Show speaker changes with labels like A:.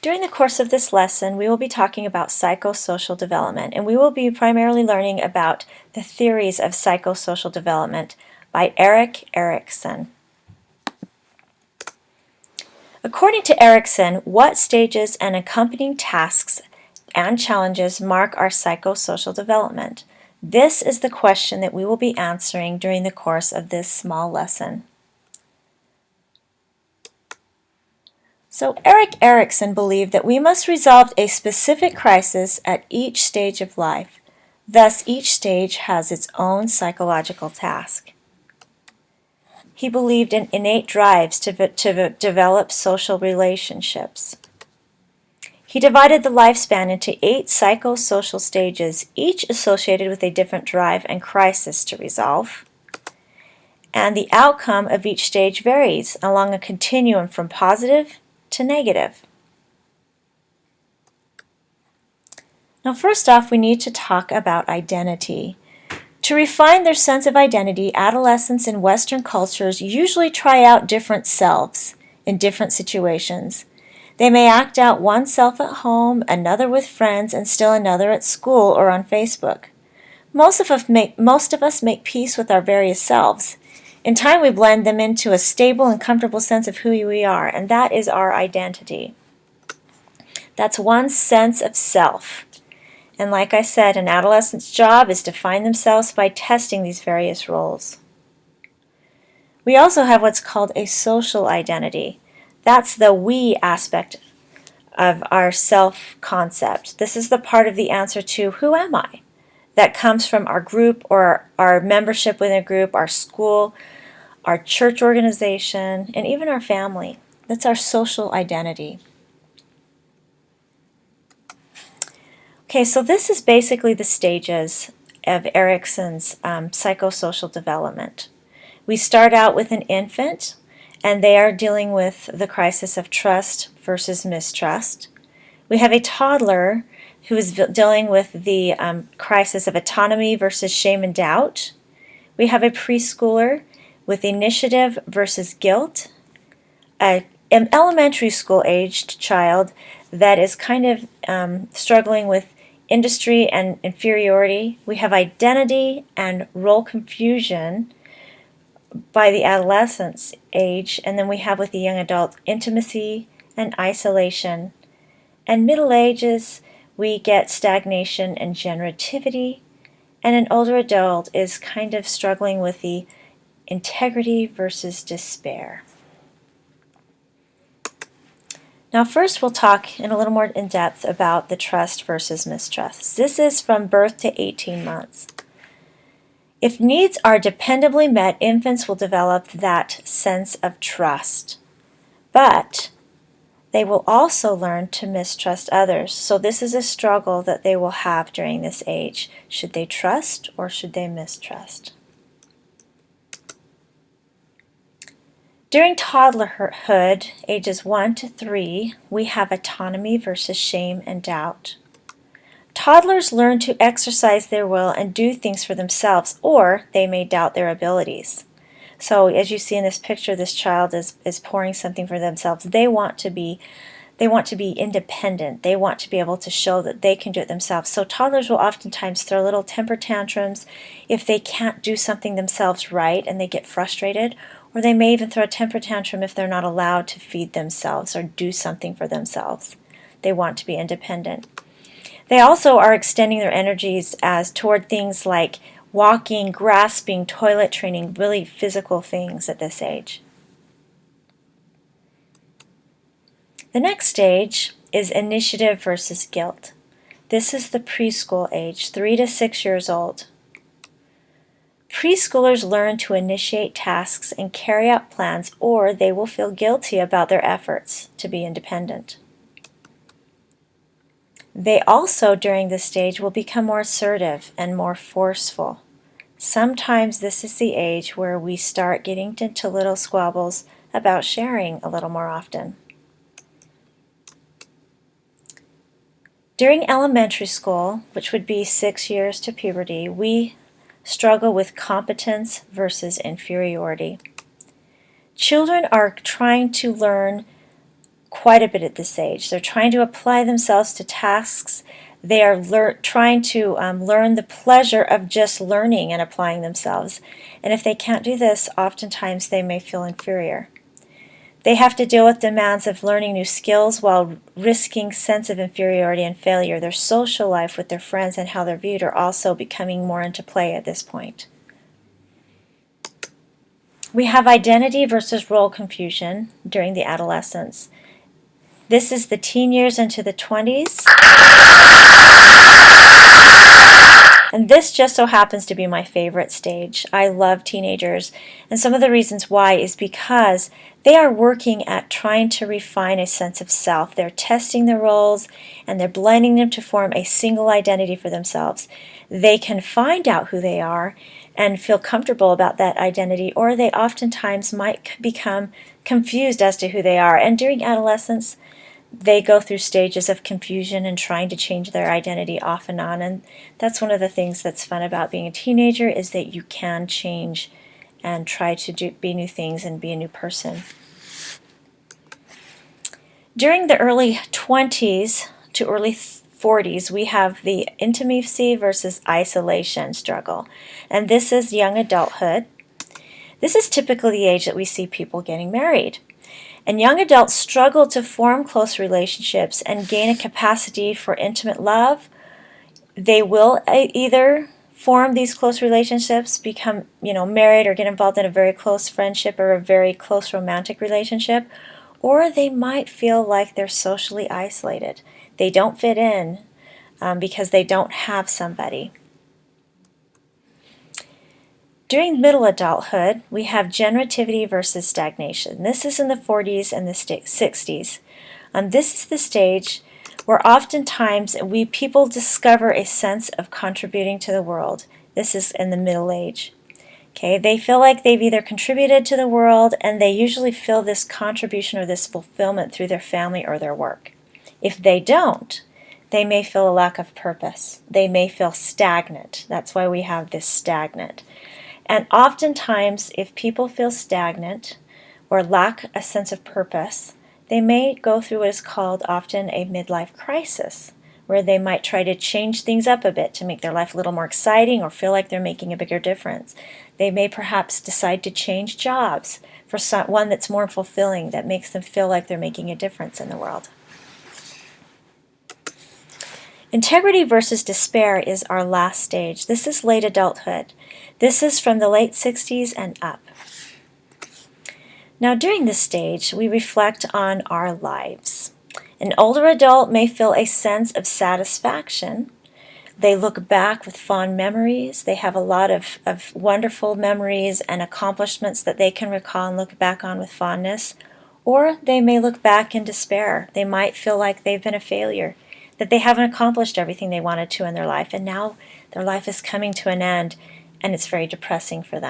A: During the course of this lesson, we will be talking about psychosocial development, and we will be primarily learning about the theories of psychosocial development by Erikson. According to Erikson, what stages and accompanying tasks and challenges mark our psychosocial development? This is the question that we will be answering during the course of this small lesson. So Erik Erikson believed that we must resolve a specific crisis at each stage of life. Thus, each stage has its own psychological task. He believed in innate drives to develop social relationships. He divided the lifespan into 8 psychosocial stages, each associated with a different drive and crisis to resolve. And the outcome of each stage varies along a continuum from positive to negative. Now, first off, we need to talk about identity. To refine their sense of identity, adolescents in Western cultures usually try out different selves in different situations. They may act out one self at home, another with friends, and still another at school or on Facebook. Most of us make peace with our various selves. In time, we blend them into a stable and comfortable sense of who we are, and that is our identity. That's one sense of self. And like I said, an adolescent's job is to find themselves by testing these various roles. We also have what's called a social identity. That's the we aspect of our self-concept. This is the part of the answer to who am I? That comes from our group or our membership within a group, our school, our church organization, and even our family. That's our social identity. Okay, so this is basically the stages of Erikson's psychosocial development. We start out with an infant, and they are dealing with the crisis of trust versus mistrust. We have a toddler who is dealing with the crisis of autonomy versus shame and doubt. We have a preschooler with initiative versus guilt, an elementary school aged child that is kind of struggling with industry and inferiority. We have identity and role confusion by the adolescence age, and then we have with the young adult intimacy and isolation. And middle ages, we get stagnation and generativity, and an older adult is kind of struggling with the integrity versus despair. Now first we'll talk in a little more in depth about the trust versus mistrust. This is from birth to 18 months. If needs are dependably met, infants will develop that sense of trust. But they will also learn to mistrust others. So this is a struggle that they will have during this age. Should they trust or should they mistrust? During toddlerhood, ages 1 to 3, we have autonomy versus shame and doubt. Toddlers learn to exercise their will and do things for themselves, or they may doubt their abilities. So as you see in this picture, this child is pouring something for themselves. They want to be independent. They want to be able to show that they can do it themselves. So toddlers will oftentimes throw little temper tantrums if they can't do something themselves right and they get frustrated, or they may even throw a temper tantrum if they're not allowed to feed themselves or do something for themselves. They want to be independent. They also are extending their energies as toward things like walking, grasping, toilet training, really physical things at this age. The next stage is initiative versus guilt. This is the preschool age, 3 to 6 years old. Preschoolers learn to initiate tasks and carry out plans, or they will feel guilty about their efforts to be independent. They also, during this stage, will become more assertive and more forceful. Sometimes this is the age where we start getting into little squabbles about sharing a little more often. During elementary school, which would be 6 years to puberty, we struggle with competence versus inferiority. Children are trying to learn quite a bit at this age. They're trying to apply themselves to tasks. They are trying to learn the pleasure of just learning and applying themselves. And if they can't do this, oftentimes they may feel inferior. They have to deal with demands of learning new skills while risking sense of inferiority and failure. Their social life with their friends and how they're viewed are also becoming more into play at this point. We have identity versus role confusion during the adolescence. This is the teen years into the 20s. And this just so happens to be my favorite stage. I love teenagers. And some of the reasons why is because they are working at trying to refine a sense of self. They're testing their roles and they're blending them to form a single identity for themselves. They can find out who they are and feel comfortable about that identity, or they oftentimes might become confused as to who they are. And during adolescence, they go through stages of confusion and trying to change their identity off and on. And that's one of the things that's fun about being a teenager, is that you can change and try to be new things and be a new person. During the early 20s to early 40s, we have the intimacy versus isolation struggle. And this is young adulthood. This is typically the age that we see people getting married. And young adults struggle to form close relationships and gain a capacity for intimate love. They will either form these close relationships, become, married, or get involved in a very close friendship or a very close romantic relationship, or they might feel like they're socially isolated. They don't fit in because they don't have somebody. During middle adulthood, we have generativity versus stagnation. This is in the 40s and the 60s. This is the stage where oftentimes people discover a sense of contributing to the world. This is in the middle age. Okay, they feel like they've either contributed to the world, and they usually feel this contribution or this fulfillment through their family or their work. If they don't, they may feel a lack of purpose. They may feel stagnant. That's why we have this stagnant. And oftentimes, if people feel stagnant or lack a sense of purpose, they may go through what is called often a midlife crisis, where they might try to change things up a bit to make their life a little more exciting or feel like they're making a bigger difference. They may perhaps decide to change jobs for one that's more fulfilling, that makes them feel like they're making a difference in the world. Integrity versus despair is our last stage. This is late adulthood. This is from the late 60s and up. Now, during this stage, we reflect on our lives. An older adult may feel a sense of satisfaction. They look back with fond memories. They have a lot of wonderful memories and accomplishments that they can recall and look back on with fondness. Or they may look back in despair. They might feel like they've been a failure, that they haven't accomplished everything they wanted to in their life, and now their life is coming to an end, and it's very depressing for them.